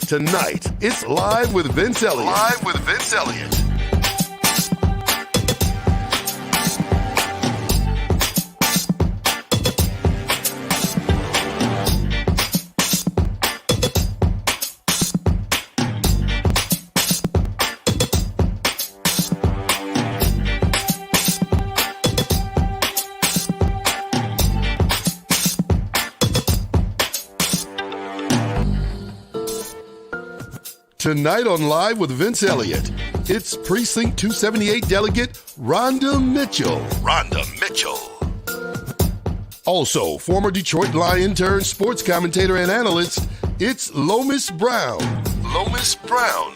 Tonight, it's Live with Vince Elliott. Live with Vince Elliott. Tonight on Live with Vince Elliott, it's Precinct 278 Delegate Rhonda Mitchell. Rhonda Mitchell. Also, former Detroit Lion turned sports commentator and analyst, it's Lomas Brown. Lomas Brown.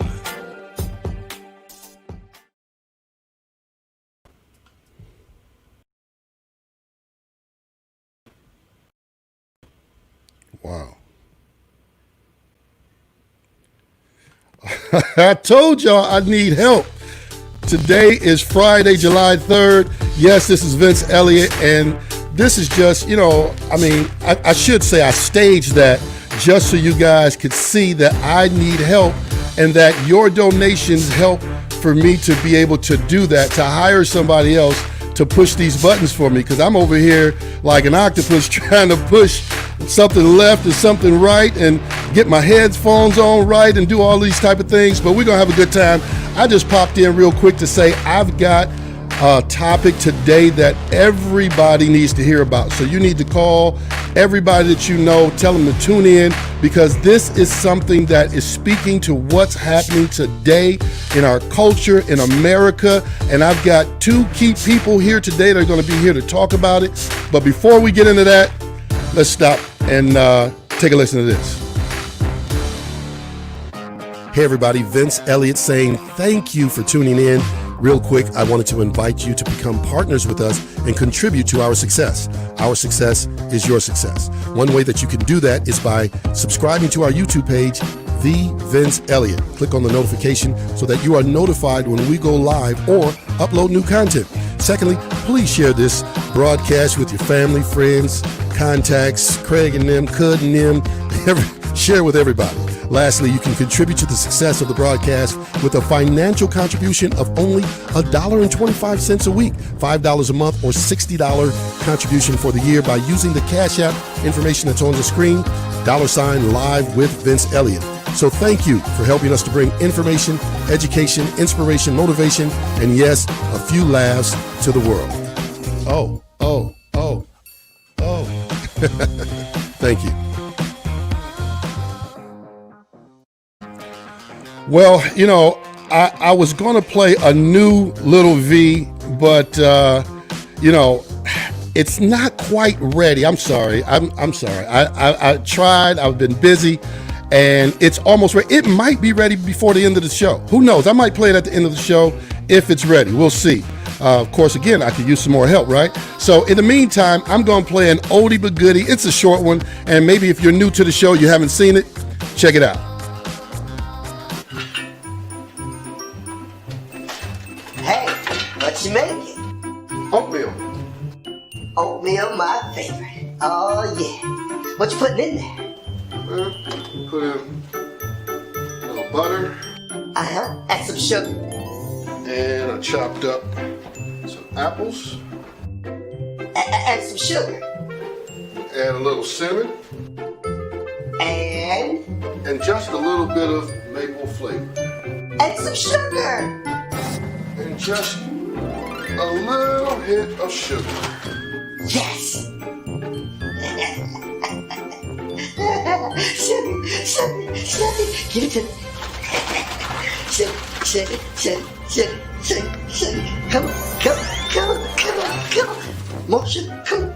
Wow. I told y'all I need help. Today is Friday, July 3rd. Yes, this is Vince Elliott, and this is just, I should say I staged that just so you guys could see that I need help and that your donations help for me to be able to do that, to hire somebody else to push these buttons for me, because I'm over here like an octopus trying to push something left and something right and get my headphones on right and do all these type of things. But we're gonna have a good time. I just popped in real quick to say I've got a topic today that everybody needs to hear about. So you need to call everybody that you know, tell them to tune in, because this is something that is speaking to what's happening today in our culture, in America. And I've got two key people here today that are going to be here to talk about it. But before we get into that, let's stop and take a listen to this. Hey everybody, Vince Elliott saying thank you for tuning in. Real quick, I wanted to invite you to become partners with us and contribute to our success. Our success is your success. One way that you can do that is by subscribing to our YouTube page, The Vince Elliott. Click on the notification so that you are notified when we go live or upload new content. Secondly, please share this broadcast with your family, friends, contacts, Craig and them, Cud and them, share with everybody. Lastly, you can contribute to the success of the broadcast with a financial contribution of only $1.25 a week, $5 a month, or $60 contribution for the year by using the Cash App information that's on the screen, $Live with Vince Elliott. So thank you for helping us to bring information, education, inspiration, motivation, and yes, a few laughs to the world. Oh. Thank you. Well, you know, I was going to play a new Little V, but, you know, it's not quite ready. I'm sorry. I'm sorry. I tried. I've been busy, and it's almost ready. It might be ready before the end of the show. Who knows? I might play it at the end of the show if it's ready. We'll see. Of course, again, I could use some more help, right? So in the meantime, I'm going to play an oldie but goodie. It's a short one, and maybe if you're new to the show, you haven't seen it, check it out. What you making? Oatmeal. Oatmeal, my favorite. Oh yeah. What you putting in there? Put in a little butter. And some sugar. And I chopped up some apples. And some sugar. And a little cinnamon. And just a little bit of maple flavor. And some sugar. And just a little hit of sugar. Yes. Sugar. Give it to me. Sugar. Come on. More sugar. Come on.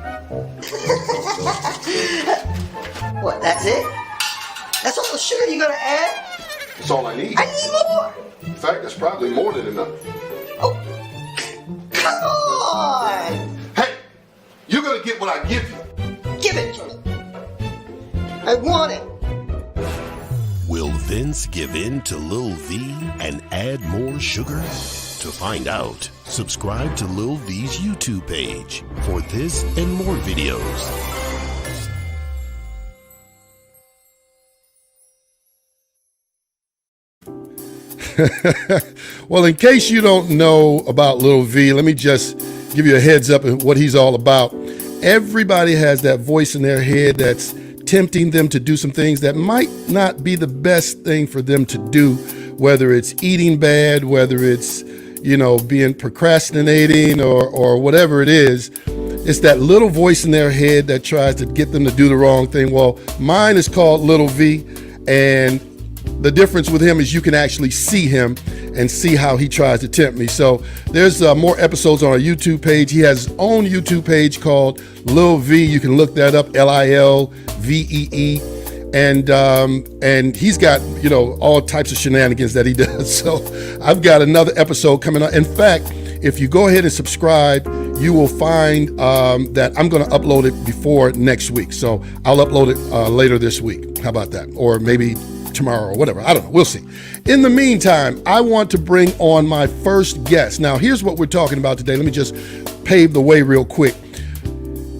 What? That's it? That's all the sugar you're gonna add? That's all I need. I need more. In fact, that's probably more than enough. Oh. Come on! Hey, you're gonna get what I give you. Give it to me. I want it. Will Vince give in to Lil V and add more sugar? To find out, subscribe to Lil V's YouTube page for this and more videos. Well, in case you don't know about Lil V, let me just give you a heads up on what he's all about. Everybody has that voice in their head that's tempting them to do some things that might not be the best thing for them to do, whether it's eating bad, whether it's, you know, being procrastinating or whatever it is. It's that little voice in their head that tries to get them to do the wrong thing. Well, mine is called Little V, and the difference with him is you can actually see him and see how he tries to tempt me. So there's more episodes on our YouTube page. He has his own YouTube page called Lil V. You can look that up, Lilvee. And he's got, you know, all types of shenanigans that he does. So I've got another episode coming up. In fact, if you go ahead and subscribe, you will find that I'm going to upload it before next week. So I'll upload it later this week. How about that? Or maybe tomorrow or whatever. I don't know. We'll see. In the meantime, I want to bring on my first guest. Now, here's what we're talking about today. Let me just pave the way real quick.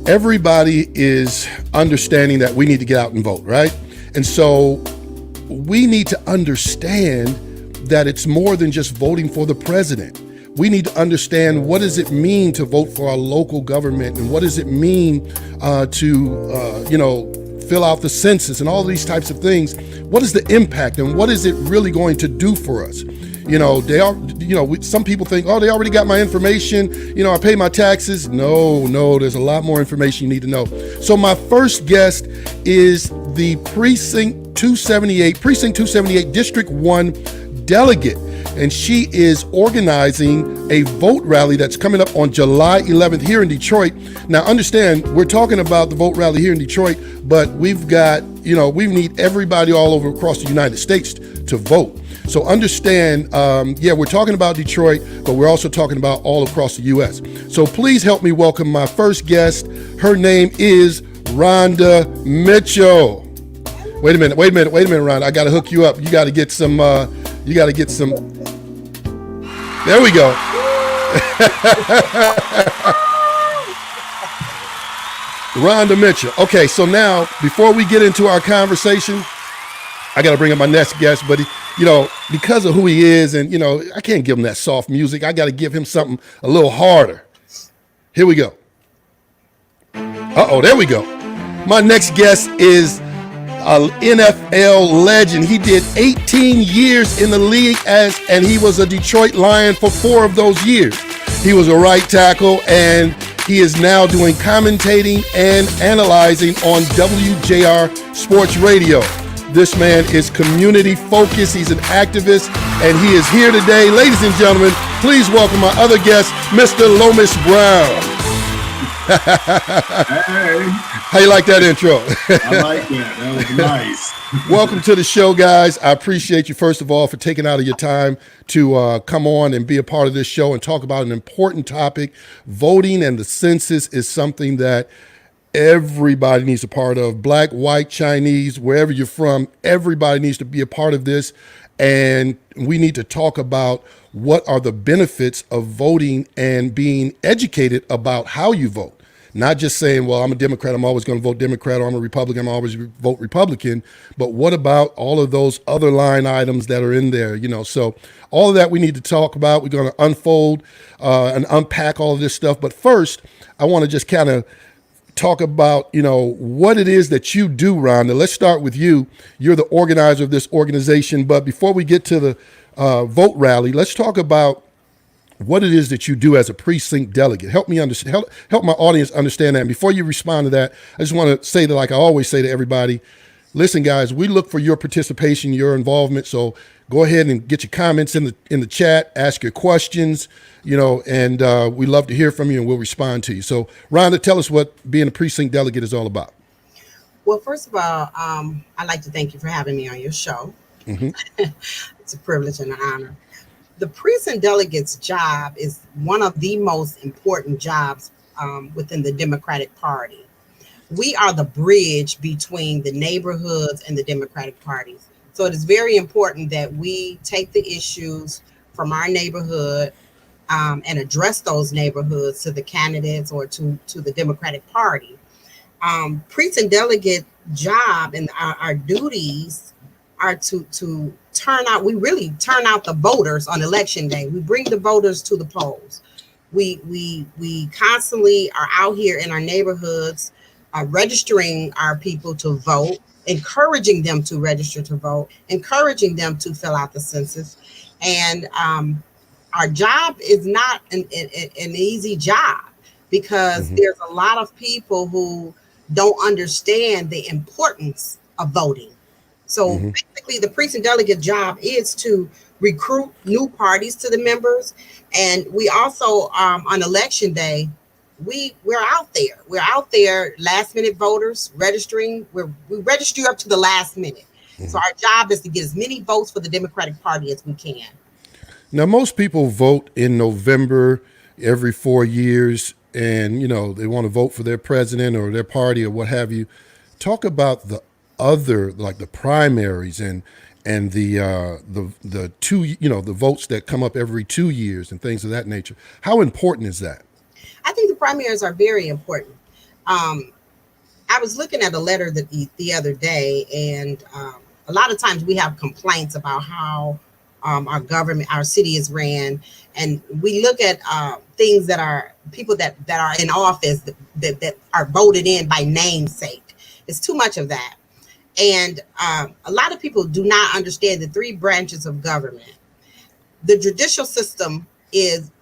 Everybody is understanding that we need to get out and vote, right? And so we need to understand that it's more than just voting for the president. we need to understand, what does it mean to vote for our local government, and what does it mean to fill out the census and all these types of things. What is the impact, and what is it really going to do for us? Some people think, oh, they already got my information. I pay my taxes. No, there's a lot more information you need to know. So my first guest is the Precinct 278 District 1 delegate. And she is organizing a vote rally that's coming up on July 11th here in Detroit. Now, understand, we're talking about the vote rally here in Detroit, but we've got, we need everybody all over across the United States to vote. So understand, we're talking about Detroit, but we're also talking about all across the U.S. So please help me welcome my first guest. Her name is Rhonda Mitchell. Wait a minute, Rhonda. I got to hook you up. You got to get some, there we go. Rhonda Mitchell. Okay, so now, before we get into our conversation, I got to bring up my next guest, but because of who he is, and I can't give him that soft music. I got to give him something a little harder. Here we go. There we go. My next guest is an NFL legend. He did 18 years in the league and he was a Detroit Lion for 4 of those years. He was a right tackle, and he is now doing commentating and analyzing on WJR Sports Radio. This man is community focused. He's an activist, and he is here today. Ladies and gentlemen, please welcome my other guest, Mr. Lomas Brown. Hey. How you like that intro? I like that. That was nice. Welcome to the show, guys. I appreciate you, first of all, for taking out of your time to come on and be a part of this show and talk about an important topic. Voting and the census is something that everybody needs a part of. Black, white, Chinese, wherever you're from, everybody needs to be a part of this. And we need to talk about what are the benefits of voting and being educated about how you vote. Not just saying, well, I'm a Democrat, I'm always going to vote Democrat, or I'm a Republican, I'm always vote Republican. But what about all of those other line items that are in there? So all of that we need to talk about. We're going to unfold and unpack all of this stuff. But first, I want to just kind of talk about, what it is that you do, Rhonda. Let's start with you. You're the organizer of this organization. But before we get to the vote rally, let's talk about what it is that you do as a precinct delegate. Help me understand, help my audience understand that. And before you respond to that, I just want to say that, like I always say to everybody, listen, guys, we look for your participation, your involvement. So go ahead and get your comments in the chat, ask your questions, and we love to hear from you, and we'll respond to you. So Rhonda, tell us what being a precinct delegate is all about. Well, first of all, I'd like to thank you for having me on your show. Mm-hmm. It's a privilege and an honor. The precinct delegate's job is one of the most important jobs within the Democratic Party. We are the bridge between the neighborhoods and the Democratic Party. So it is very important that we take the issues from our neighborhood and address those neighborhoods to the candidates or to the Democratic Party. Precinct delegate job and our duties are to turn out. We really turn out the voters on election day. We bring the voters to the polls. We constantly are out here in our neighborhoods, registering our people to vote, encouraging them to register to vote, encouraging them to fill out the census. And our job is not an easy job, because there's a lot of people who don't understand the importance of voting. So basically, the precinct delegate job is to recruit new parties to the members. And we also, on election day, we're out there. We're out there, last minute voters registering. We register up to the last minute. So our job is to get as many votes for the Democratic Party as we can. Now, most people vote in November every 4 years, and, they want to vote for their president or their party or what have you. Talk about the other, like the primaries and the two, the votes that come up every 2 years and things of that nature. How important is that? I think the primaries are very important. I was looking at a letter that the other day, and a lot of times we have complaints about how our government, our city is ran, and we look at things that are people that are in office that are voted in by namesake. It's too much of that, and a lot of people do not understand the three branches of government. The judicial system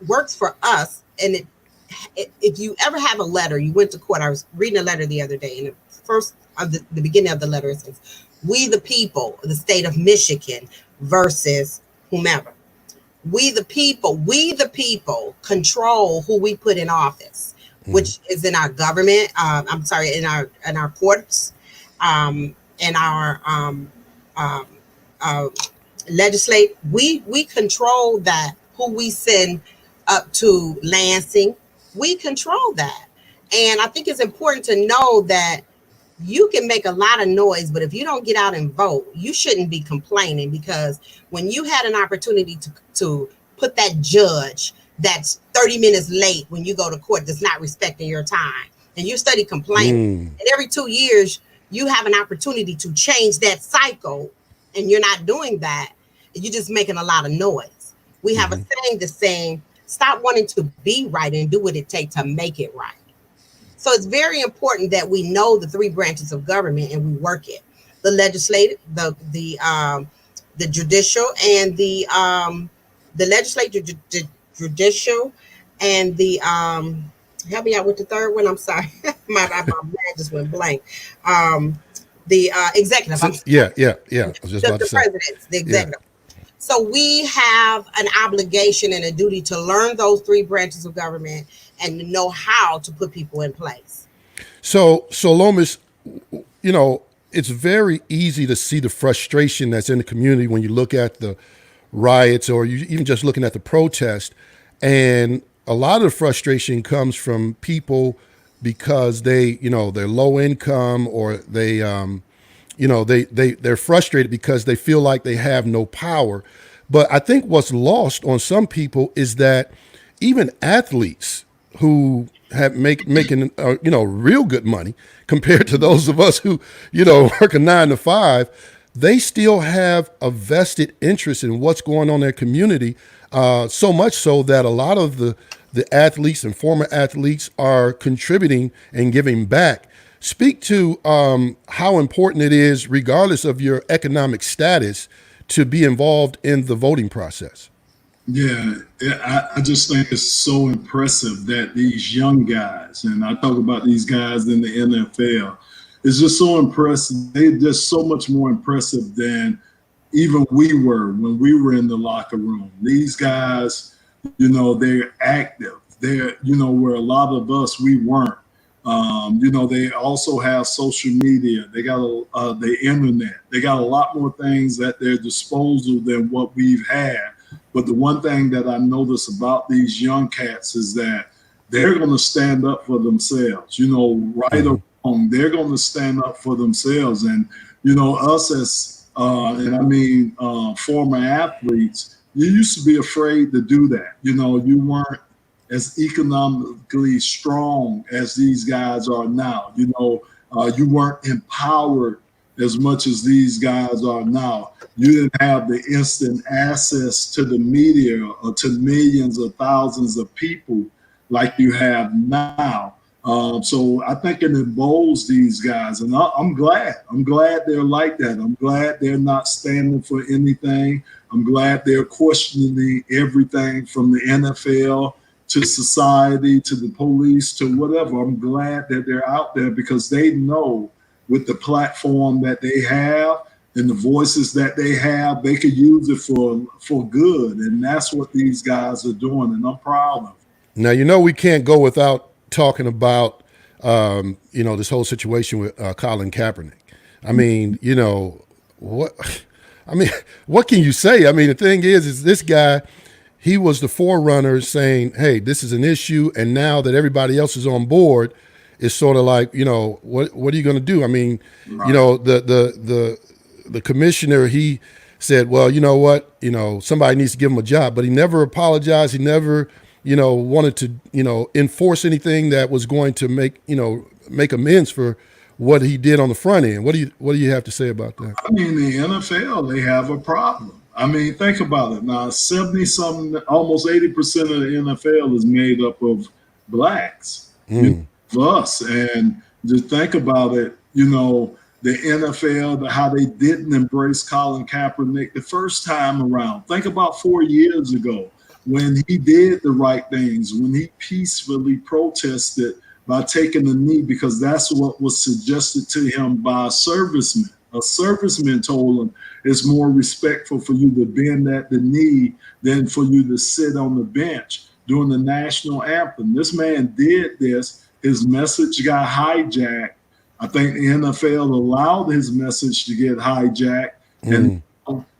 works for us, and if you ever have a letter, you went to court. I was reading a letter the other day, and the beginning of the letter, it says, "We the people, the state of Michigan versus whomever. We the people control who we put in office, which is in our government. In our courts, in our legislate. We control that who we send up to Lansing. We control that, and I think it's important to know that you can make a lot of noise, but if you don't get out and vote, you shouldn't be complaining, because when you had an opportunity to put that judge that's 30 minutes late when you go to court, that's not respecting your time, and you study complaining, and every 2 years you have an opportunity to change that cycle, and you're not doing that, you're just making a lot of noise. We have a saying that's saying, stop wanting to be right and do what it takes to make it right. So it's very important that we know the three branches of government and we work it: the legislative, the judicial, and the legislative, judicial, and the help me out with the third one. I'm sorry, my mind just went blank. The executive. Yeah. I was just about to say. Presidents, the executive. Yeah. So we have an obligation and a duty to learn those three branches of government and know how to put people in place. So Lomas, it's very easy to see the frustration that's in the community when you look at the riots, or you even just looking at the protest. And a lot of the frustration comes from people because they're low income, or they're frustrated because they feel like they have no power. But I think what's lost on some people is that even athletes who have making real good money compared to those of us who work a 9 to 5, they still have a vested interest in what's going on in their community. So much so that a lot of the athletes and former athletes are contributing and giving back. Speak to how important it is, regardless of your economic status, to be involved in the voting process. Yeah, I just think it's so impressive that these young guys, and I talk about these guys in the NFL, it's just so impressive. They're just so much more impressive than even we were when we were in the locker room. These guys, they're active. They're, where a lot of us, we weren't. They also have social media. They got the internet. They got a lot more things at their disposal than what we've had. But the one thing that I notice about these young cats is that they're going to stand up for themselves, right or wrong. They're going to stand up for themselves. And, us as, former athletes, you used to be afraid to do that. You weren't as economically strong as these guys are now. You weren't empowered as much as these guys are now. You didn't have the instant access to the media or to millions or thousands of people like you have now. So I think it emboldens these guys, and I'm glad. I'm glad they're like that. I'm glad they're not standing for anything. I'm glad they're questioning everything from the NFL to society to the police to whatever. I'm glad that they're out there because they know with the platform that they have and the voices that they have, they could use it for good. And that's what these guys are doing, and I'm proud of them. Now, we can't go without talking about, this whole situation with Colin Kaepernick. I mean, what can you say? I mean, the thing is this guy, he was the forerunner saying, hey, this is an issue. And now that everybody else is on board, it's sort of like, what are you going to do? I mean, right. The commissioner, he said, well, you know what, somebody needs to give him a job, but he never apologized. He never, wanted to, enforce anything that was going to make amends for what he did on the front end. What do you have to say about that? I mean, the NFL, they have a problem. I mean, think about it now. 70 something, almost 80% of the NFL is made up of blacks, for us. And just think about it, the NFL, how they didn't embrace Colin Kaepernick the first time around. Think about 4 years ago when he did the right things, when he peacefully protested by taking a knee, because that's what was suggested to him by a serviceman. A serviceman told him it's more respectful for you to bend at the knee than for you to sit on the bench during the national anthem. This man did this. His message got hijacked. I think the NFL allowed his message to get hijacked. And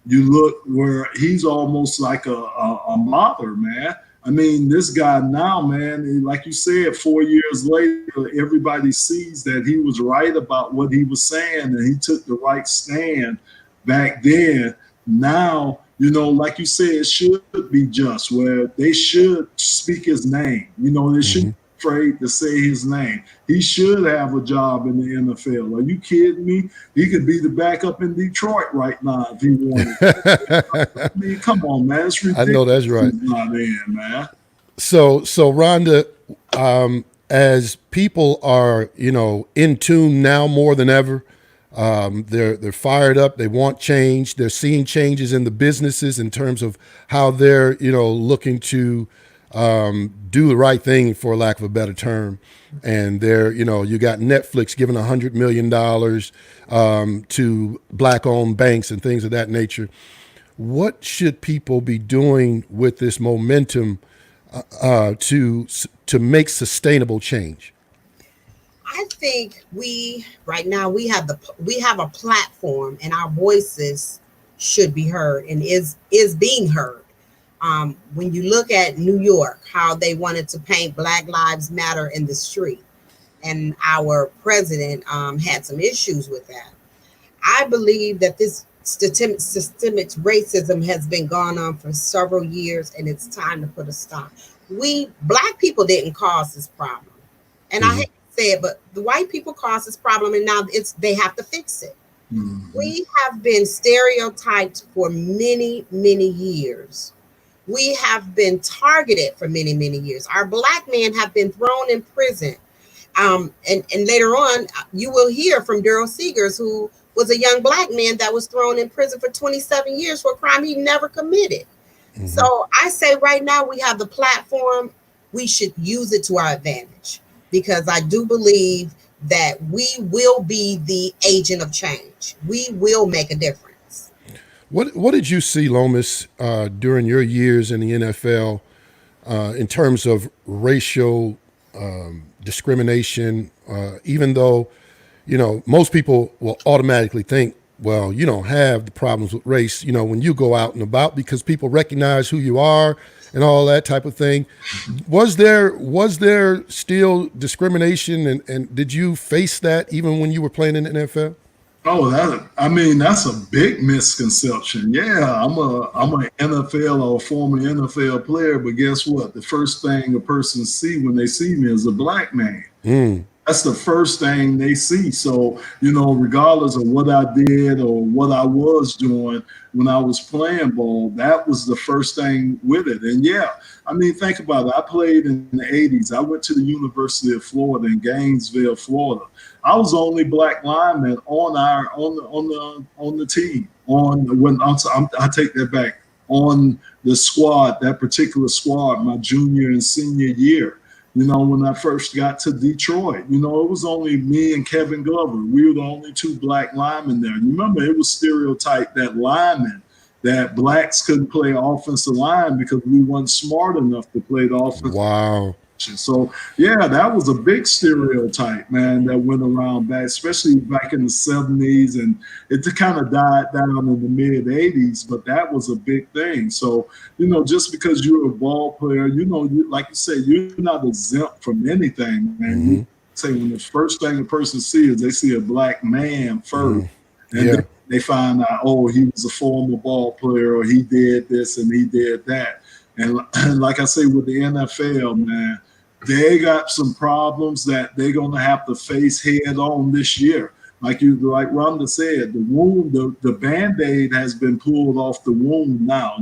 you look where he's almost like a martyr, man. I mean, this guy now, man, like you said, 4 years later, everybody sees that he was right about what he was saying, and he took the right stand back then. Now, like you said, it should be just, where they should speak his name. They shouldn't be afraid to say his name. He should have a job in the NFL. Are you kidding me? He could be the backup in Detroit right now if he wanted. I mean, come on, man. It's ridiculous. I know that's right. He's not in, man. So Rhonda, as people are, in tune now more than ever, they're fired up. They want change. They're seeing changes in the businesses in terms of how they're, looking to do the right thing, for lack of a better term. And they're, you got Netflix giving $100 million to black-owned banks and things of that nature. What should people be doing with this momentum to make sustainable change? I think right now we have a platform, and our voices should be heard and is being heard. When you look at New York, how they wanted to paint Black Lives Matter in the street, and our president had some issues with that. I believe that this systemic racism has been going on for several years, and it's time to put a stop. We Black people didn't cause this problem, and I hate to say it, but the white people caused this problem, and now they have to fix it. We have been stereotyped for many, many years. We have been targeted for many, many years. Our Black men have been thrown in prison. And later on, you will hear from Daryl Seegers, who was a young Black man that was thrown in prison for 27 years for a crime he never committed. So I say right now we have the platform. We should use it to our advantage, because I do believe that we will be the agent of change. We will make a difference. What did you see, Lomas, during your years in the NFL in terms of racial discrimination? Even though, most people will automatically think, well, you don't have the problems with race, when you go out and about, because people recognize who you are and all that type of thing. Was there still discrimination, and did you face that even when you were playing in the NFL? Oh, that's a big misconception. Yeah, I'm an NFL or a former NFL player, but guess what? The first thing a person see when they see me is a Black man. That's the first thing they see. So, regardless of what I did or what I was doing when I was playing ball, that was the first thing with it. And yeah, think about it. I played in the 80s. I went to the University of Florida in Gainesville, Florida. I was the only Black lineman on the team. I take that back. On the squad, that particular squad, my junior and senior year. When I first got to Detroit, it was only me and Kevin Glover. We were the only two Black linemen there. And remember, it was stereotyped that Blacks couldn't play offensive line because we weren't smart enough to play the offensive line. So, yeah, that was a big stereotype, man, that went around back, especially back in the 70s. And it kind of died down in the mid 80s, but that was a big thing. So, just because you're a ball player, like you said, you're not exempt from anything, man. You say when the first thing a person sees, they see a Black man first. And then they find out, oh, he was a former ball player, or he did this and he did that. And like I say, with the NFL, man, they got some problems that they're going to have to face head on this year. like Rhonda said, the wound, the Band-Aid has been pulled off the wound now.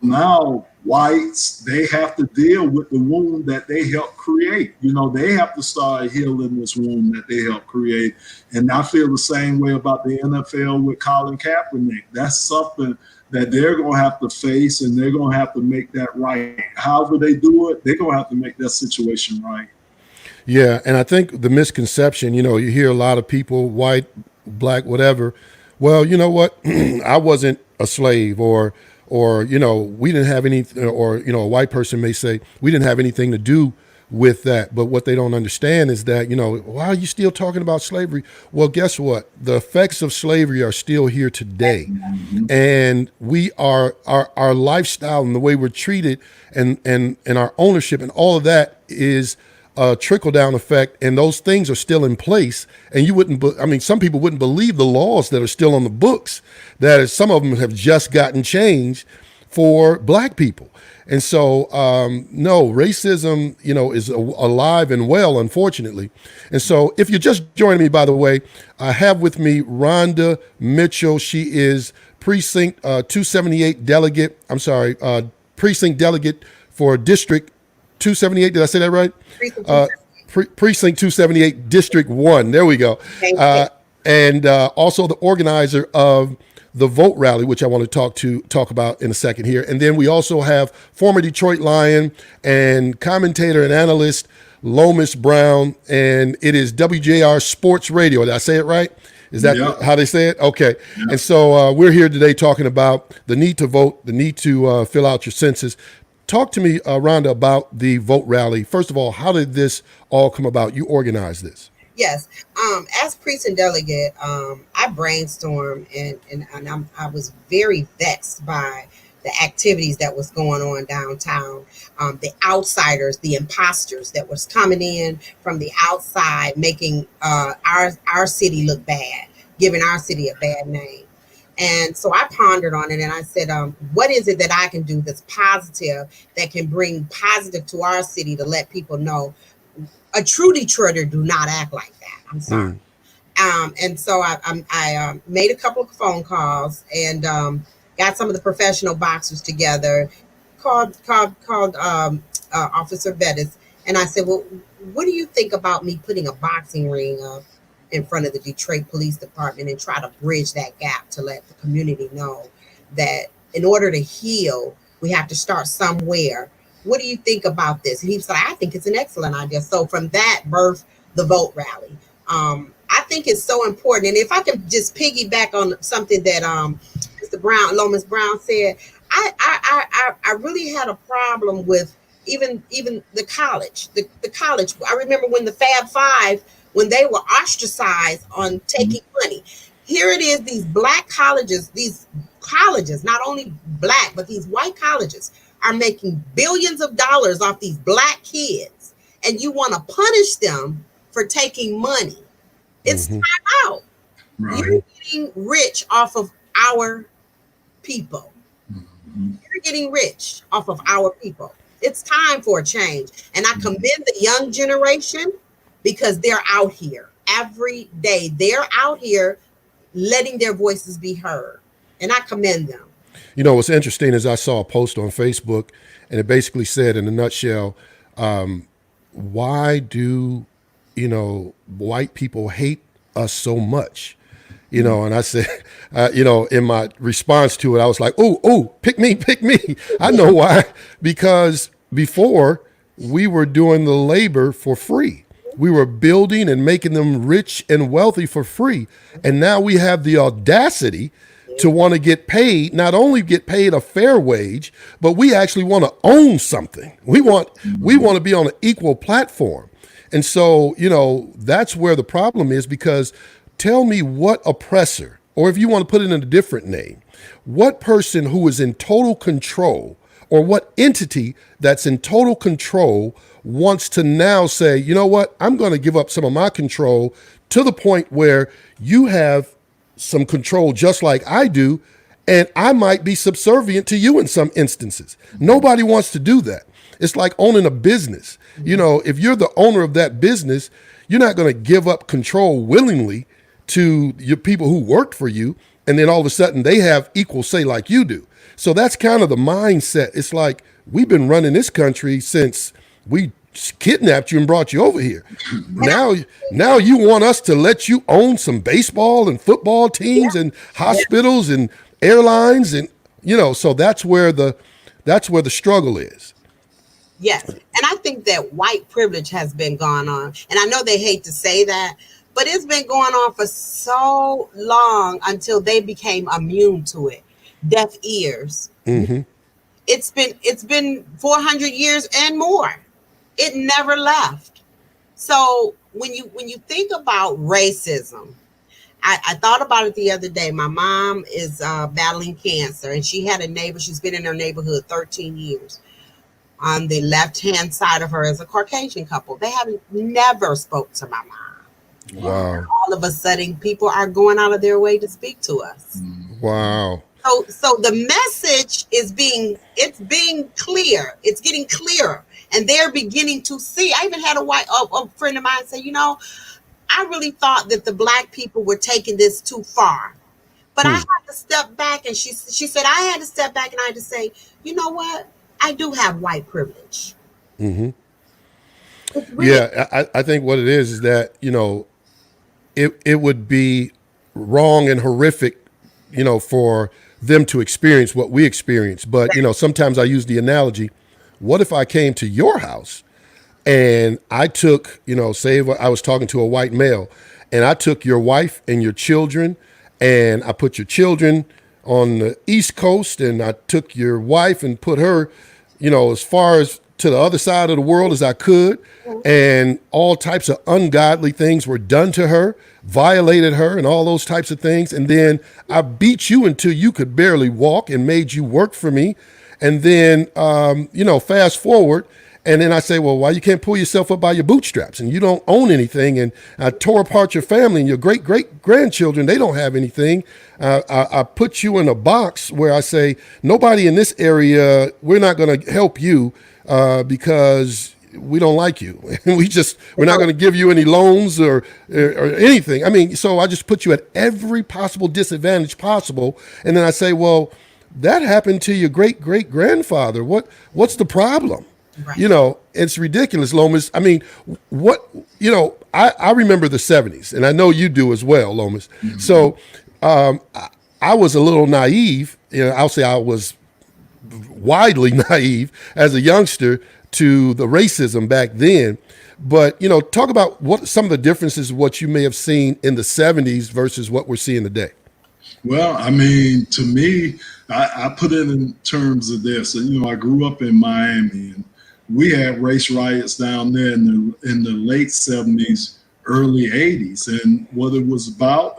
Now whites, they have to deal with the wound that they helped create. They have to start healing this wound that they helped create. And I feel the same way about the NFL with Colin Kaepernick. That's something that they're going to have to face, and they're going to have to make that right. However they do it, they're going to have to make that situation right. Yeah, and I think the misconception, you hear a lot of people, white, black, whatever. Well, you know what? I wasn't a slave, or we didn't have any, or a white person may say we didn't have anything to do with that. But what they don't understand is that, why are you still talking about slavery? Well, guess what? The effects of slavery are still here today. And we are, our lifestyle and the way we're treated and our ownership and all of that is a trickle down effect. And those things are still in place. And some people wouldn't believe the laws that are still on the books, that some of them have just gotten changed for black people. And so, no, racism, is alive and well, unfortunately. And so if you're just joining me, by the way, I have with me Rhonda Mitchell. She is Precinct 278 Delegate. I'm sorry, Precinct Delegate for District 278. Did I say that right? Precinct 278 District 1. There we go. And also the organizer of the vote rally, which I want to talk about in a second here. And then we also have former Detroit Lion and commentator and analyst Lomas Brown, and it is WJR Sports Radio. Did I say it right? Is that how they say it? Okay. Yeah. And so we're here today talking about the need to vote, the need to fill out your census. Talk to me, Rhonda, about the vote rally. First of all, how did this all come about? You organized this. Yes. As precinct delegate, I brainstormed and I was very vexed by the activities that was going on downtown. The outsiders, the imposters that was coming in from the outside, making our city look bad, giving our city a bad name. And so I pondered on it and I said, what is it that I can do that's positive, that can bring positive to our city to let people know a true Detroiter do not act like that. I'm sorry. And so I made a couple of phone calls and got some of the professional boxers together, called Officer Bettis. And I said, well, what do you think about me putting a boxing ring up in front of the Detroit Police Department and try to bridge that gap to let the community know that in order to heal, we have to start somewhere. What do you think about this? And he was like, I think it's an excellent idea. So from that birthed the vote rally. I think it's so important. And if I can just piggyback on something that Mr. Lomas Brown said, I really had a problem with even the college. The college. I remember when the Fab Five, when they were ostracized on taking money. Here it is, these black colleges, not only black, but these white colleges are making billions of dollars off these black kids, and you want to punish them for taking money. It's time out. Right. You're getting rich off of our people. You're getting rich off of our people. It's time for a change. And I commend the young generation because they're out here every day. They're out here letting their voices be heard. And I commend them. You know, what's interesting is I saw a post on Facebook and it basically said in a nutshell, why do, white people hate us so much? And I said, in my response to it, I was like, oh, pick me. I know why. Because before we were doing the labor for free. We were building and making them rich and wealthy for free. And now we have the audacity to want to get paid, not only get paid a fair wage, but we actually want to own something. We want to be on an equal platform. And so, that's where the problem is, because tell me what oppressor, or if you want to put it in a different name, what person who is in total control, or what entity that's in total control wants to now say, you know what, I'm going to give up some of my control to the point where you have some control just like I do, and I might be subservient to you in some instances. Nobody wants to do that. It's like owning a business. If you're the owner of that business, you're not going to give up control willingly to your people who worked for you, and then all of a sudden they have equal say like you do. So that's kind of the mindset. It's like, we've been running this country since we kidnapped you and brought you over here. Now you want us to let you own some baseball and football teams and hospitals and airlines, and so that's where the struggle is. Yes. And I think that white privilege has been going on. And I know they hate to say that, but it's been going on for so long until they became immune to it. Deaf ears. Mm-hmm. It's been 400 years and more. It never left. So when you think about racism, I thought about it the other day. My mom is battling cancer, and she had a neighbor. She's been in her neighborhood 13 years. On the left-hand side of her is a Caucasian couple. They haven't never spoke to my mom. Wow. All of a sudden, people are going out of their way to speak to us. Wow. So the message is being clear. It's getting clearer, and they're beginning to see. I even had a friend of mine say, I really thought that the Black people were taking this too far, but I had to step back. And she said, I had to step back and I had to say, you know what? I do have white privilege. Mm-hmm. Yeah, I think what it is that, it would be wrong and horrific, for them to experience what we experience. But, sometimes I use the analogy, what if I came to your house and I took, say I was talking to a white male, and I took your wife and your children, and I put your children on the East Coast, and I took your wife and put her, as far as to the other side of the world as I could, and all types of ungodly things were done to her, violated her, and all those types of things. And then I beat you until you could barely walk and made you work for me. And then, fast forward, and then I say, well, why you can't pull yourself up by your bootstraps, and you don't own anything, and I tore apart your family, and your great-great-grandchildren, they don't have anything. I put you in a box where I say, nobody in this area, we're not going to help you because we don't like you. We're not going to give you any loans or anything. I mean, so I just put you at every possible disadvantage possible. And then I say, well, that happened to your great-great-grandfather. What's the problem? Right. It's ridiculous, Lomas. I mean, I remember the 70s, and I know you do as well, Lomas. Mm-hmm. So I was a little naive. I'll say I was widely naive as a youngster to the racism back then. But, talk about what some of the differences of what you may have seen in the 70s versus what we're seeing today. Well, I mean, to me, I put it in terms of this. I grew up in Miami, and we had race riots down there in the late 70s, early 80s. And what it was about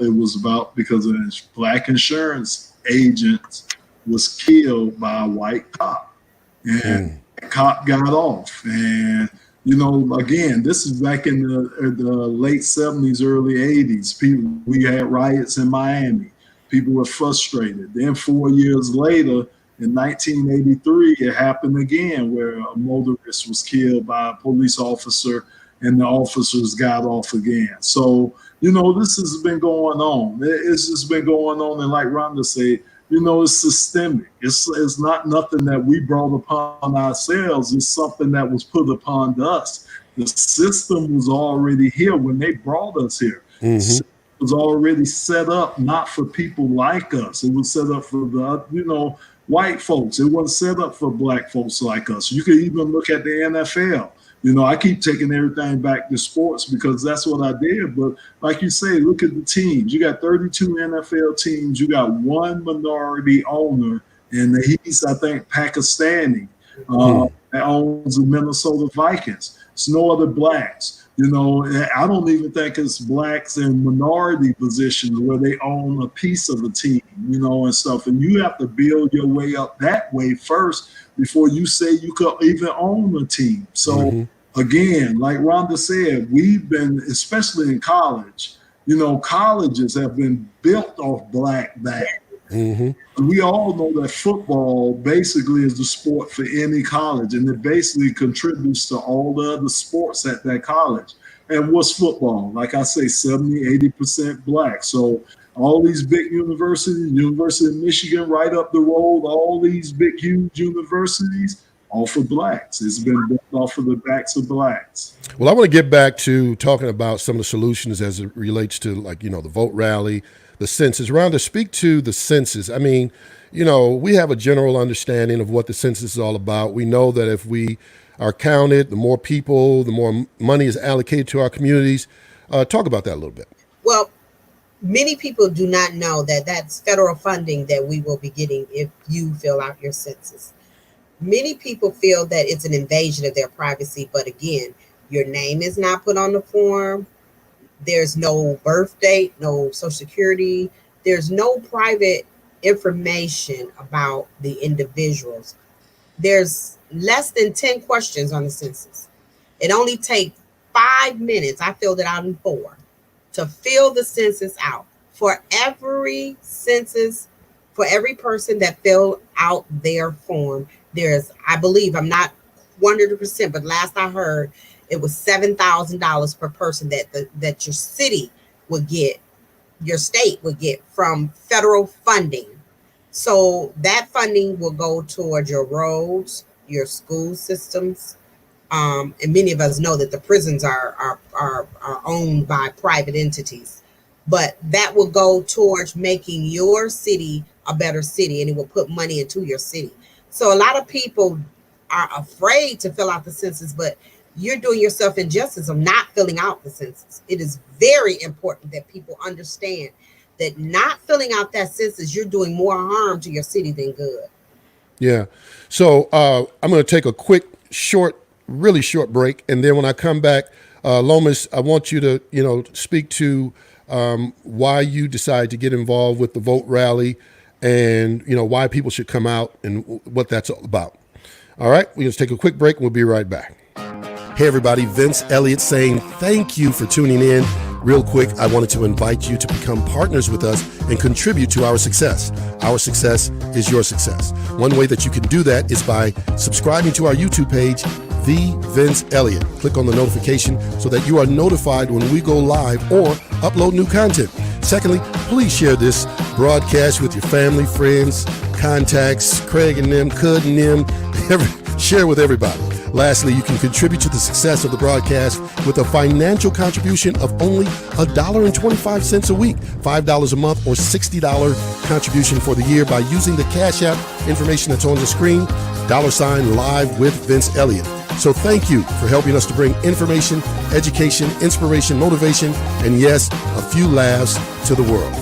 because a Black insurance agent was killed by a white cop. And the cop got off. And, again, this is back in the late 70s, early 80s. We had riots in Miami. People were frustrated. Then 4 years later, in 1983, it happened again, where a motorist was killed by a police officer, and the officers got off again. So, this has been going on. It's just been going on. And like Rhonda said, it's systemic. It's not nothing that we brought upon ourselves. It's something that was put upon us. The system was already here when they brought us here. Mm-hmm. It was already set up not for people like us. It was set up for the, white folks. It wasn't set up for Black folks like us. You could even look at the NFL. I keep taking everything back to sports because that's what I did. But like you say, look at the teams. You got 32 NFL teams. You got one minority owner, and he's, I think, Pakistani, that owns the Minnesota Vikings. It's no other Blacks. I don't even think it's Blacks in minority positions where they own a piece of a team, and stuff. And you have to build your way up that way first before you say you could even own a team. So again, like Rhonda said, we've been, especially in college, colleges have been built off Black back. Mm-hmm. We all know that football basically is the sport for any college, and it basically contributes to all the other sports at that college. And what's football? Like I say, 70, 80% black. So all these big universities, University of Michigan right up the road, all these big, huge universities, all for blacks. It's been built off of the backs of blacks. Well, I want to get back to talking about some of the solutions as it relates to, like, the vote rally, the census. Rhonda, speak to the census. I mean, we have a general understanding of what the census is all about. We know that if we are counted, the more people, the more money is allocated to our communities. Talk about that a little bit. Well, many people do not know that that's federal funding that we will be getting if you fill out your census. Many people feel that it's an invasion of their privacy, but again, your name is not put on the form. There's no birth date, no social security. There's no private information about the individuals. There's less than 10 questions on the census. It only takes 5 minutes. I filled it out in 4 to fill the census out. For every census, for every person that filled out their form, there's, I believe, I'm not 100%, but last I heard, it was $7,000 per person that your city would get, your state would get from federal funding. So that funding will go towards your roads, your school systems, and many of us know that the prisons are owned by private entities. But that will go towards making your city a better city, and it will put money into your city. So a lot of people are afraid to fill out the census, but you're doing yourself injustice of not filling out the census. It is very important that people understand that not filling out that census, you're doing more harm to your city than good. Yeah. So I'm going to take a quick, really short break. And then when I come back, Lomas, I want you to, speak to why you decided to get involved with the vote rally and, why people should come out and what that's all about. All right. We're going to take a quick break and we'll be right back. Hey, everybody. Vince Elliott saying thank you for tuning in. Real quick, I wanted to invite you to become partners with us and contribute to our success. Our success is your success. One way that you can do that is by subscribing to our YouTube page, The Vince Elliott. Click on the notification so that you are notified when we go live or upload new content. Secondly, please share this broadcast with your family, friends, contacts, Craig and them, Cud and them. Share with everybody. Lastly, you can contribute to the success of the broadcast with a financial contribution of only $1.25 a week, $5 a month, or $60 contribution for the year by using the Cash App information that's on the screen, $Live with Vince Elliott. So thank you for helping us to bring information, education, inspiration, motivation, and yes, a few laughs to the world.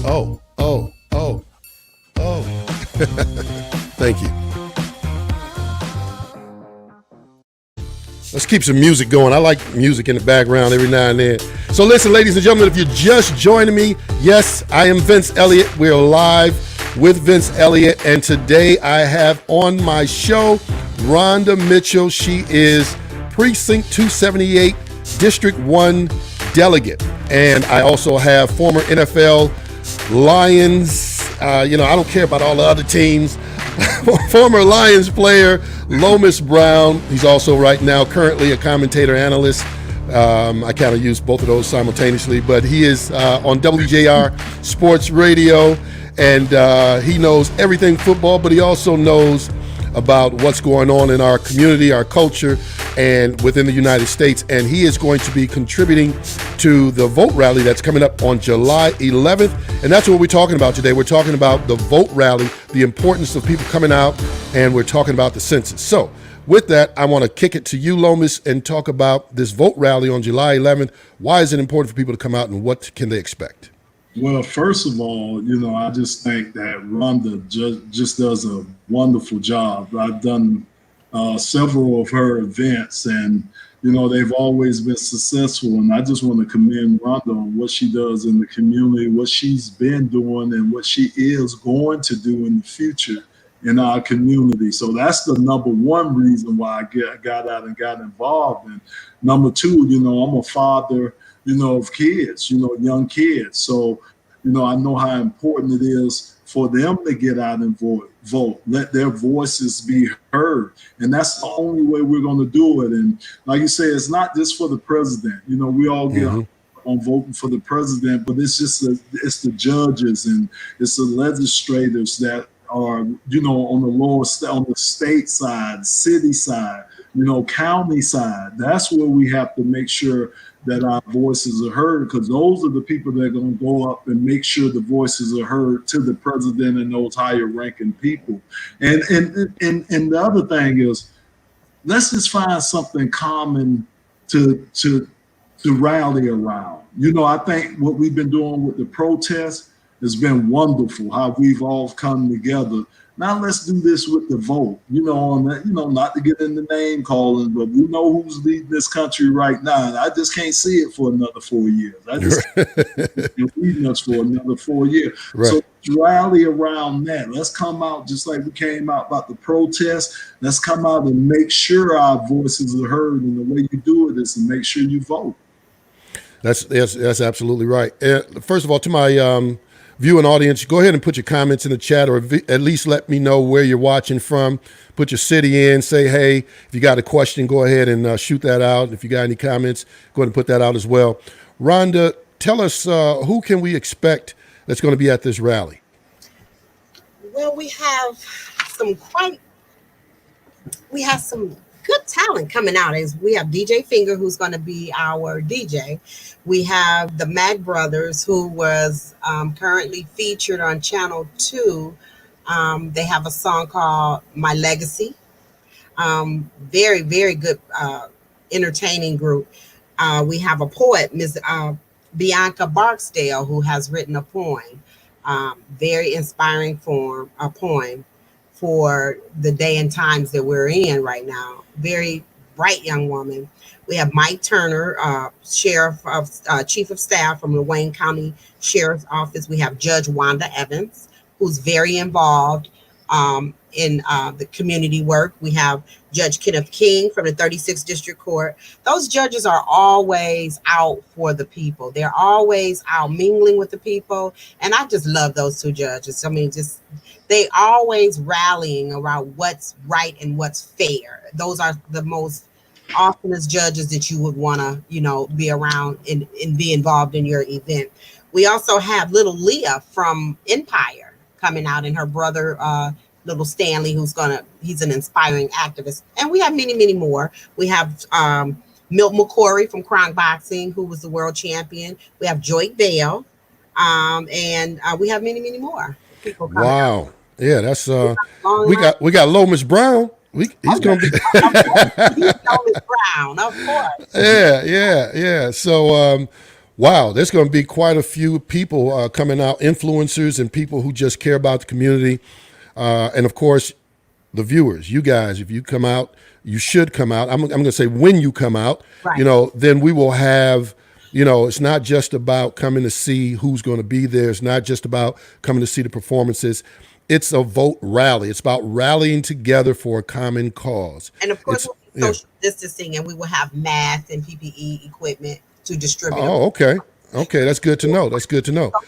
Oh. Thank you. Let's keep some music going. I like music in the background every now and then. So listen, ladies and gentlemen, if you're just joining me, yes, I am Vince Elliott. We're live with Vince Elliott. And today I have on my show, Rhonda Mitchell. She is Precinct 278, District 1 Delegate. And I also have former NFL Lions, I don't care about all the other teams. Former Lions player Lomas Brown. He's also right now currently a commentator analyst. I kind of use both of those simultaneously, but he is on WJR Sports Radio, and he knows everything football, but he also knows about what's going on in our community, our culture, and within the United States. And he is going to be contributing to the vote rally that's coming up on July 11th. And that's what we're talking about today. We're talking about the vote rally, the importance of people coming out, and we're talking about the census. So with that, I want to kick it to you, Lomas, and talk about this vote rally on July 11th. Why is it important for people to come out, and what can they expect? Well, first of all, I just think that Rhonda just does a wonderful job. I've done several of her events, and, they've always been successful. And I just want to commend Rhonda on what she does in the community, what she's been doing, and what she is going to do in the future in our community. So that's the number one reason why I got out and got involved. And number two, I'm a father of kids, young kids. So, I know how important it is for them to get out and vote. Let their voices be heard. And that's the only way we're going to do it. And like you say, it's not just for the president. You know, we all get on voting for the president, but it's just it's the judges and it's the legislators that are, you know, on the state side, city side, you know, county side. That's where we have to make sure that our voices are heard, because those are the people that are going to go up and make sure the voices are heard to the president and those higher ranking people. And the other thing is, let's just find something common to rally around. You know, I think what we've been doing with the protests has been wonderful, how we've all come together. Now let's do this with the vote, you know, and not to get into name calling, but we know who's leading this country right now. And I just can't see it for another 4 years. I just can't leading us for another 4 years. Right. So rally around that. Let's come out just like we came out about the protest. Let's come out and make sure our voices are heard. And the way you do it is to make sure you vote. That's absolutely right. First of all, to my viewing audience, go ahead and put your comments in the chat, or at least let me know where you're watching from. Put your city in, say, hey, if you got a question, go ahead and shoot that out. If you got any comments, go ahead and put that out as well. Rhonda, tell us who can we expect that's going to be at this rally? Well, we have some good talent coming out. As we have DJ Finger, who's going to be our DJ. We have the Mac Brothers, who was currently featured on Channel 2. They have a song called My Legacy. Very, very good, entertaining group. We have a poet, Ms. Bianca Barksdale, who has written a poem, very inspiring poem for the day and times that we're in right now. Very bright young woman. We have Mike Turner, Chief of Staff from the Wayne County Sheriff's Office. We have Judge Rhonda Evans, who's very involved in the community work. We have Judge Kenneth King from the 36th District Court. Those judges are always out for the people. They're always out mingling with the people. And I just love those two judges. I mean, they always rallying around what's right and what's fair. Those are the most oftenest judges that you would want to, be around and be involved in your event. We also have little Leah from Empire coming out, and her brother, little Stanley, he's an inspiring activist. And we have many, many more. We have Milt McCory from Crown Boxing, who was the world champion. We have Joy Bell, and we have many, many more people coming out. Yeah, that's we got Lomas Brown. He's gonna be he's Lomas Brown, of course. Yeah. So wow, there's gonna be quite a few people coming out, influencers and people who just care about the community. And of course, the viewers, you guys, if you come out, you should come out. I'm going to say when you come out, right. Then we will have, it's not just about coming to see who's going to be there. It's not just about coming to see the performances. It's a vote rally. It's about rallying together for a common cause. And of course, we'll be social distancing, and we will have masks and PPE equipment to distribute. Oh, okay. Okay, that's good to know.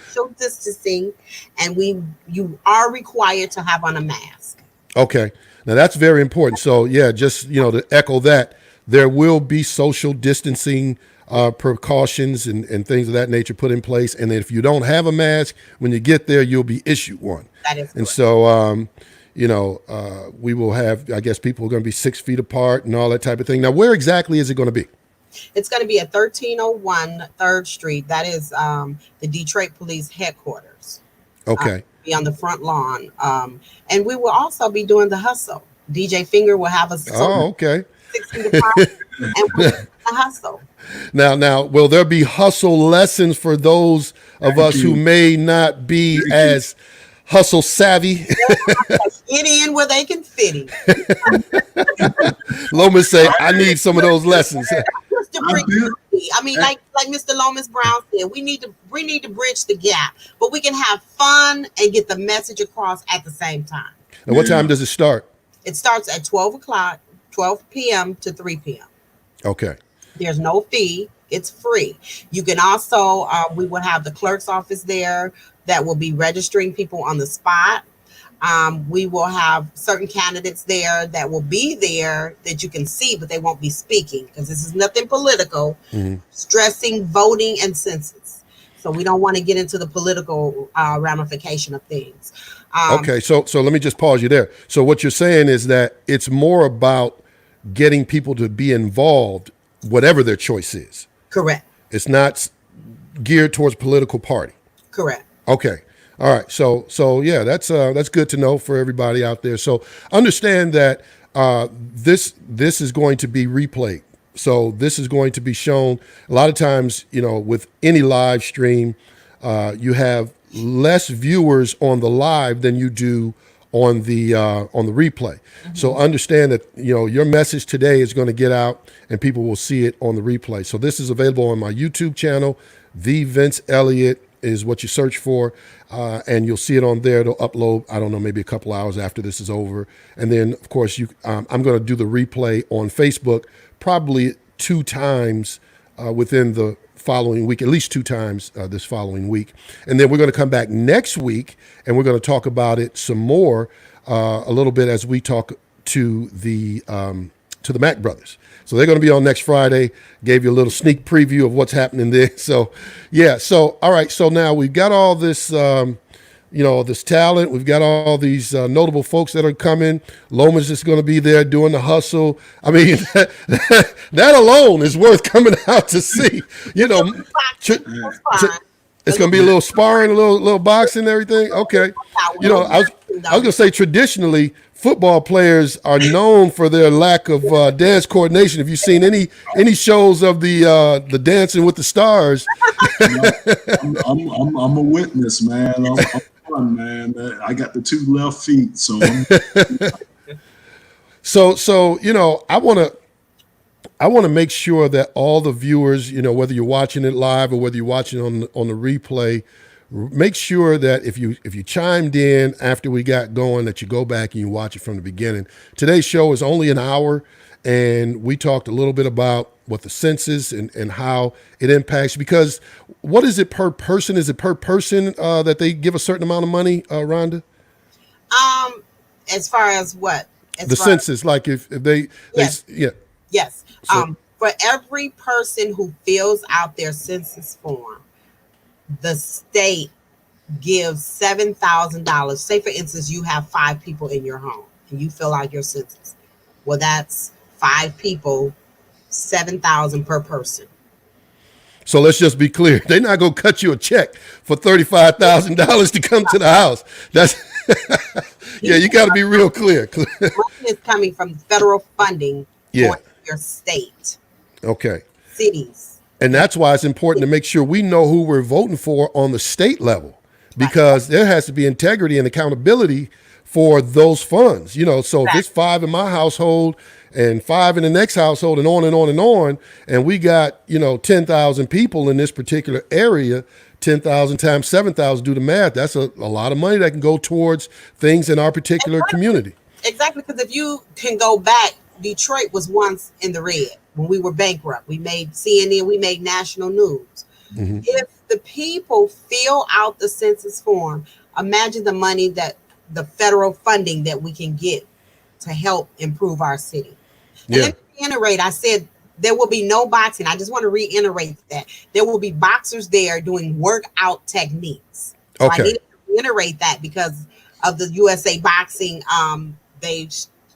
Social distancing, and you are required to have on a mask. Okay, now that's very important. So yeah, just to echo that, there will be social distancing precautions and things of that nature put in place. And if you don't have a mask, when you get there, you'll be issued one. That is correct. And so we will have, I guess, people are going to be 6 feet apart and all that type of thing. Now, where exactly is it going to be? It's going to be at 1301 3rd Street. That is the Detroit Police Headquarters. Okay. Be on the front lawn. And we will also be doing the hustle. DJ Finger will have us. Okay. 6 feet apart, and we'll do the hustle. Now, will there be hustle lessons for those of us who may not be as hustle savvy? Get in where they can fit in. Lomas say, I need some of those lessons. I mean, like Mr. Lomas Brown said, we need to bridge the gap, but we can have fun and get the message across at the same time. And what time does it start? It starts at 12 p.m. to 3 p.m. Okay. There's no fee. It's free. You can also, we will have the clerk's office there that will be registering people on the spot. We will have certain candidates there that will be there that you can see, but they won't be speaking because this is nothing political, stressing voting and census. So we don't want to get into the political ramification of things. Okay, so let me just pause you there. So what you're saying is that it's more about getting people to be involved, whatever their choice is. Correct. It's not geared towards political party. Correct. Okay. All right. So yeah, that's good to know for everybody out there. So understand that this is going to be replayed. So this is going to be shown a lot of times, with any live stream, you have less viewers on the live than you do on the replay. So understand that, your message today is going to get out and people will see it on the replay. So this is available on my YouTube channel. The Vince Elliott is what you search for. And you'll see it on there. It'll upload, I don't know, maybe a couple hours after this is over. And then of course I'm going to do the replay on Facebook, probably 2 times within the following week, at least 2 times this following week. And then we're going to come back next week and we're going to talk about it some more, a little bit as we talk to the Mack brothers. So they're going to be on next Friday. Gave you a little sneak preview of what's happening there. So yeah. So, all right. So now we've got all this, this talent. We've got all these notable folks that are coming. Lomas is going to be there doing the hustle. I mean, that alone is worth coming out to see. It's going to be a little sparring, a little boxing and everything. Okay. I was going to say traditionally, football players are known for their lack of dance coordination. Have you seen any shows of the Dancing with the Stars? I'm a witness, man. I'm fun, man. I got the 2 left feet, so. So I want to make sure that all the viewers, whether you're watching it live or whether you're watching on the replay, make sure that if you chimed in after we got going, that you go back and you watch it from the beginning. Today's show is only an hour, and we talked a little bit about what the census and how it impacts. Because what is it per person? Is it per person that they give a certain amount of money, Rhonda? As far as what? The census, like if they, yes. Yes. So, for every person who fills out their census form, the state gives $7,000. Say, for instance, you have 5 people in your home and you fill out your census. Well, that's 5 people, $7,000 per person. So let's just be clear. They're not going to cut you a check for $35,000 to come to the house. That's yeah, you got to be real clear. Money is coming from federal funding for your state. Okay. Cities. And that's why it's important to make sure we know who we're voting for on the state level, because there has to be integrity and accountability for those funds. So if it's 5 in my household and 5 in the next household and on and on and on, and we got, 10,000 people in this particular area, 10,000 times 7,000, do the math. That's a lot of money that can go towards things in our particular community. Exactly. Because if you can go back, Detroit was once in the red. When we were bankrupt, we made CNN, we made national news. Mm-hmm. If the people fill out the census form, imagine the money that the federal funding that we can get to help improve our city. And let me reiterate, I said there will be no boxing. I just want to reiterate that. There will be boxers there doing workout techniques. So I need to reiterate that because of the USA boxing. They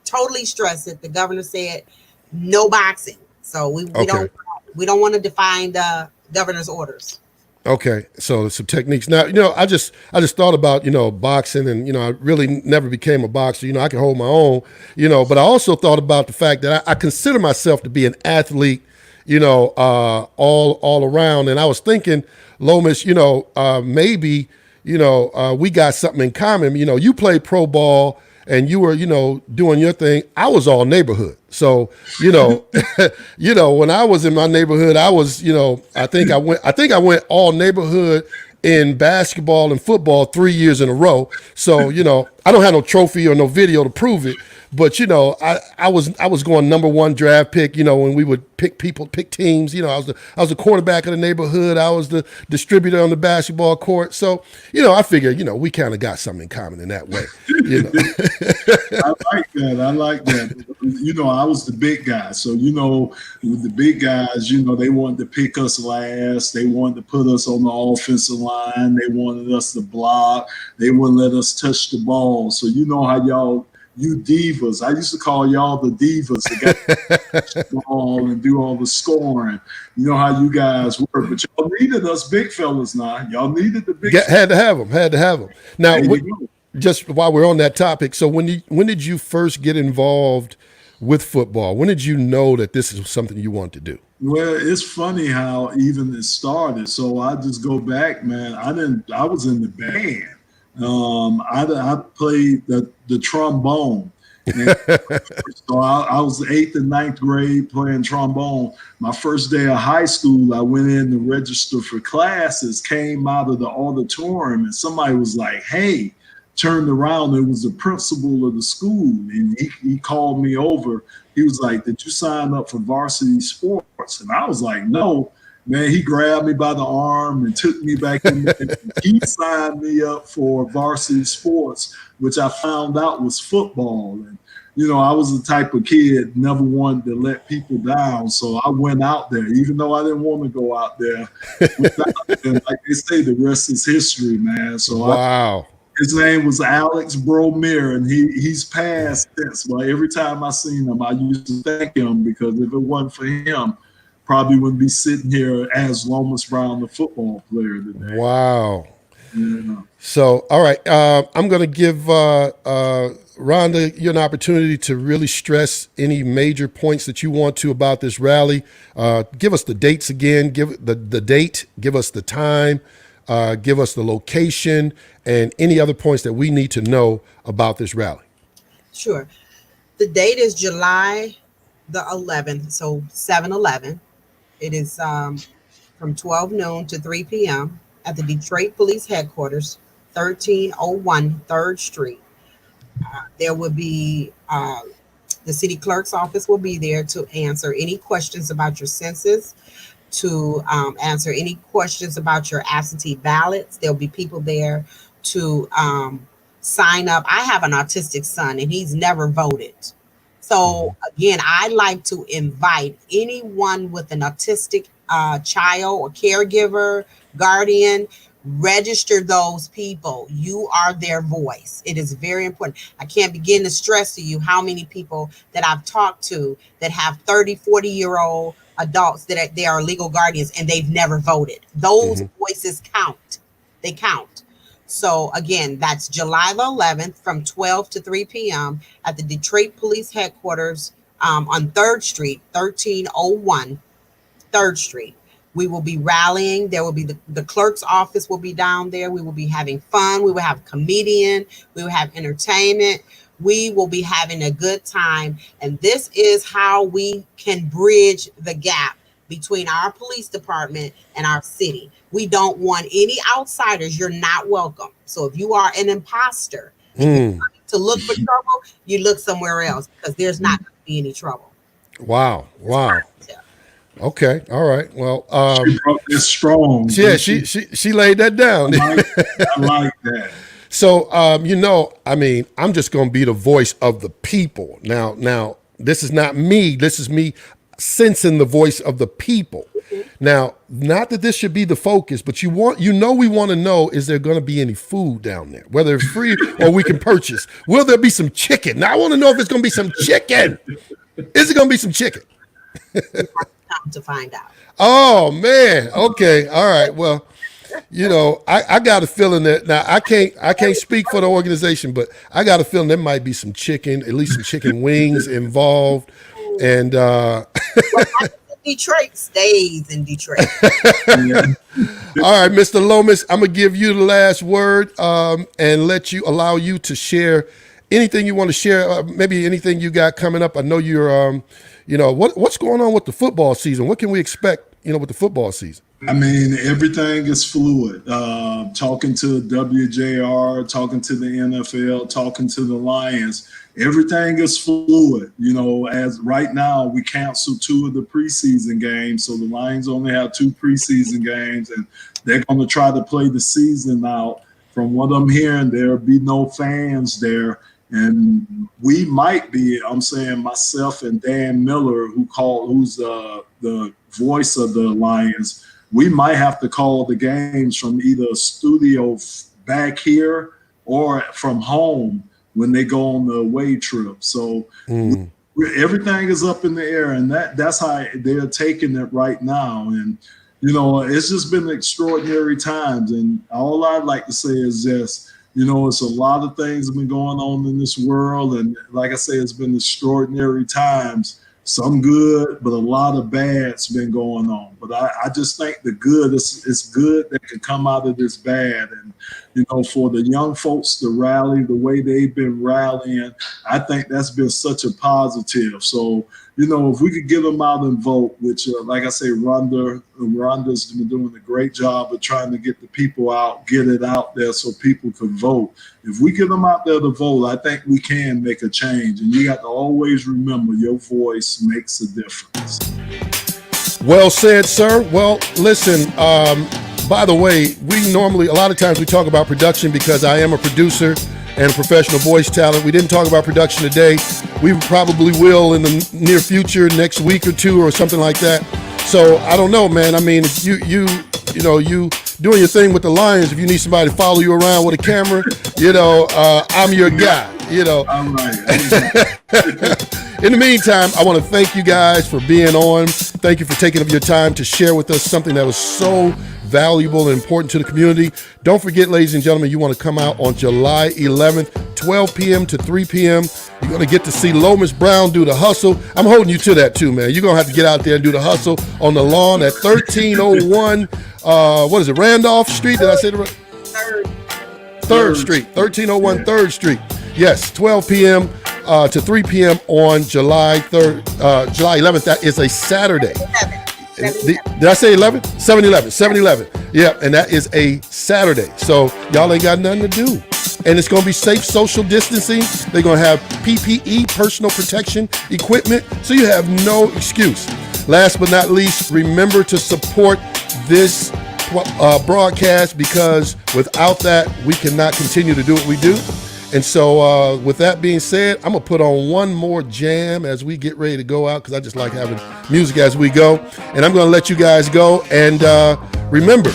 totally stressed it. The governor said no boxing. So we don't want to define the governor's orders. Okay, so some techniques. Now, I just thought about, boxing, and I really never became a boxer. I can hold my own, but I also thought about the fact that I consider myself to be an athlete, all around. And I was thinking, Lomas, maybe, we got something in common. You played pro ball and you were, doing your thing. I was all neighborhood. So, when I was in my neighborhood, I was, I think I went all neighborhood in basketball and football 3 years in a row. So, I don't have no trophy or no video to prove it, But I was going number one draft pick. When we would pick teams. I was the quarterback of the neighborhood. I was the distributor on the basketball court. So I figured we kind of got something in common in that way. I like that. I like that. I was the big guy. So, with the big guys, they wanted to pick us last. They wanted to put us on the offensive line. They wanted us to block. They wouldn't let us touch the ball. So, how you divas. I used to call y'all the divas that got the ball and do all the scoring. You know how you guys were. But y'all needed us big fellas now. Y'all needed the big Had to have them. Now, just while we're on that topic, so when did you first get involved with football? When did you know that this is something you want to do? Well, it's funny how even it started. So I just go back, man. I was in the band. I played the trombone. So I was 8th and 9th grade playing trombone. My first day of high school, I went in to register for classes, came out of the auditorium, and somebody was like, hey, turned around. It was the principal of the school, and he called me over. He was like, did you sign up for varsity sports? And I was like, no. Man, he grabbed me by the arm and took me back in there. He signed me up for varsity sports, which I found out was football. And, I was the type of kid never wanted to let people down. So I went out there, even though I didn't want to go out there. And like they say, the rest is history, man. So wow. His name was Alex Bromere, and he's passed since. But every time I seen him, I used to thank him, because if it wasn't for him, probably wouldn't be sitting here as Lomas Brown, the football player today. Wow. Yeah. So, all right, I'm going to give Rhonda you an opportunity to really stress any major points that you want to about this rally. Give us the dates again. Give the date. Give us the time. Give us the location and any other points that we need to know about this rally. Sure. The date is July the 11th, so 7/11. It is from 12 noon to 3 p.m. at the Detroit Police Headquarters, 1301 3rd Street. There will be the city clerk's office will be there to answer any questions about your census, to answer any questions about your absentee ballots. There'll be people there to sign up. I have an autistic son, and he's never voted. So again, I like to invite anyone with an autistic child or caregiver, guardian, register those people. You are their voice. It is very important. I can't begin to stress to you how many people that I've talked to that have 30, 40-year-old adults that they are legal guardians and they've never voted. Those voices count. They count. So again, that's July the 11th from 12 to 3 p.m. at the Detroit Police Headquarters on 3rd Street, 1301 3rd Street. We will be rallying. There will be the clerk's office will be down there. We will be having fun. We will have a comedian. We will have entertainment. We will be having a good time. And this is how we can bridge the gap between our police department and our city. We don't want any outsiders. You're not welcome. So if you are an imposter to look for trouble, you look somewhere else, because there's not going to be any trouble. Wow. Okay. All right. Well, she brought this strong. Yeah, she laid that down. I like that. So, I'm just going to be the voice of the people. Now, this is not me. This is me sensing the voice of the people. Now, not that this should be the focus, but we want to know, is there going to be any food down there, whether it's free or we can purchase? Will there be some chicken? Now, I want to know if it's going to be some chicken. Is it going to be some chicken? Time to find out. Oh, man. Okay. All right. Well, I got a feeling that now I can't speak for the organization, but I got a feeling there might be some chicken, at least some chicken wings involved. And Detroit stays in Detroit. All right, Mr. Lomas, I'm gonna give you the last word and allow you to share anything you want to share. Maybe anything you got coming up. I know you're, what's going on with the football season. What can we expect, with the football season? I mean, everything is fluid. Talking to WJR, talking to the NFL, talking to the Lions, everything is fluid. You know, as right now, we canceled 2 of the preseason games. So the Lions only have 2 preseason games, and they're going to try to play the season out. From what I'm hearing, there'll be no fans there. And we might be, I'm saying myself and Dan Miller, who's the voice of the Lions, we might have to call the games from either a studio back here or from home when they go on the away trip. So everything is up in the air, and that's how they're taking it right now. And, you know, it's just been extraordinary times. And all I'd like to say is this, you know, it's a lot of things have been going on in this world. And like I say, it's been extraordinary times. Some good, but a lot of bad's been going on. But I just think the good, it's good that can come out of this bad. And, you know, for the young folks to rally the way they've been rallying, I think that's been such a positive. So, you know, if we could get them out and vote, which, like I say, Rhonda's been doing a great job of trying to get the people out, get it out there so people can vote. If we get them out there to vote, I think we can make a change. And you got to always remember your voice makes a difference. Well said, sir. Well, listen, by the way, a lot of times we talk about production because I am a producer and a professional voice talent. We didn't talk about production today. We probably will in the near future, next week or 2 or something like that. So I don't know, man. I mean, if you doing your thing with the Lions, if you need somebody to follow you around with a camera, you know, I'm your guy, you know. I'm right. In the meantime, I want to thank you guys for being on. Thank you for taking up your time to share with us something that was so valuable and important to the community. Don't forget, ladies and gentlemen, you want to come out on July 11th, 12 p.m. to 3 p.m. You're going to get to see Lomas Brown do the hustle. I'm holding you to that too, man. You're going to have to get out there and do the hustle on the lawn at 1301, what is it, Randolph Street? Did I say the right? 3rd Street, 1301 3rd Street. Yes, 12 p.m. To 3 p.m. on July 11th. That is a Saturday. Did I say 11? 7-11. Yeah, and that is a Saturday. So y'all ain't got nothing to do. And it's going to be safe social distancing. They're going to have PPE, personal protection equipment. So you have no excuse. Last but not least, remember to support this broadcast, because without that, we cannot continue to do what we do. And so with that being said, I'm going to put on one more jam as we get ready to go out, because I just like having music as we go. And I'm going to let you guys go. And remember,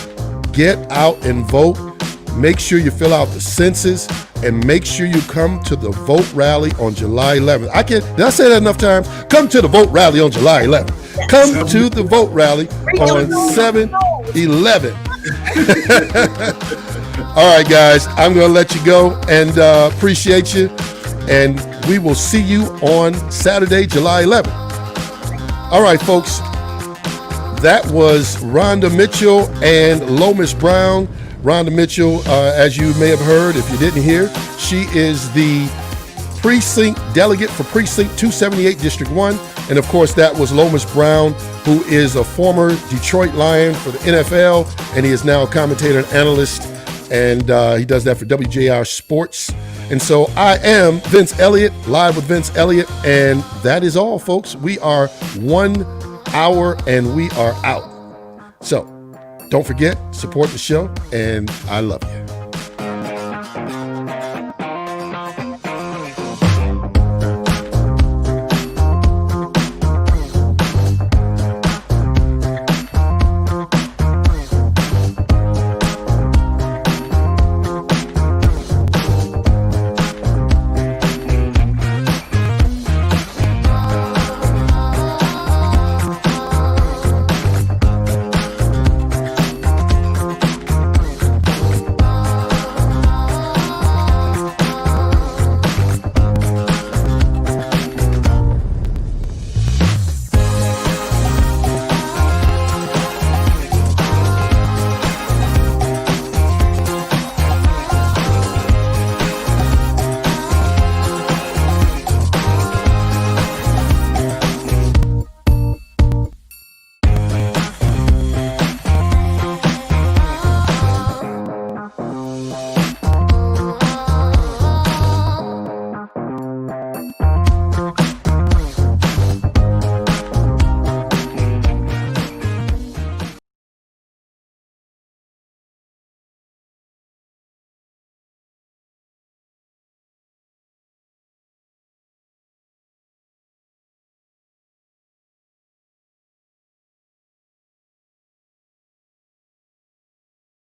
get out and vote. Make sure you fill out the census, and make sure you come to the vote rally on July 11th. Did I say that enough times? Come to the vote rally on July 11th. Come to the vote rally on 7/11. All right, guys, I'm going to let you go, and appreciate you. And we will see you on Saturday, July 11th. All right, folks. That was Rhonda Mitchell and Lomas Brown. Rhonda Mitchell, as you may have heard, if you didn't hear, she is the Precinct Delegate for Precinct 278, District 1. And of course, that was Lomas Brown, who is a former Detroit Lion for the NFL, and he is now a commentator and analyst, and he does that for WJR Sports. And so I am Vince Elliott, live with Vince Elliott, and that is all, folks. We are 1 hour and we are out. So don't forget, support the show, and I love you.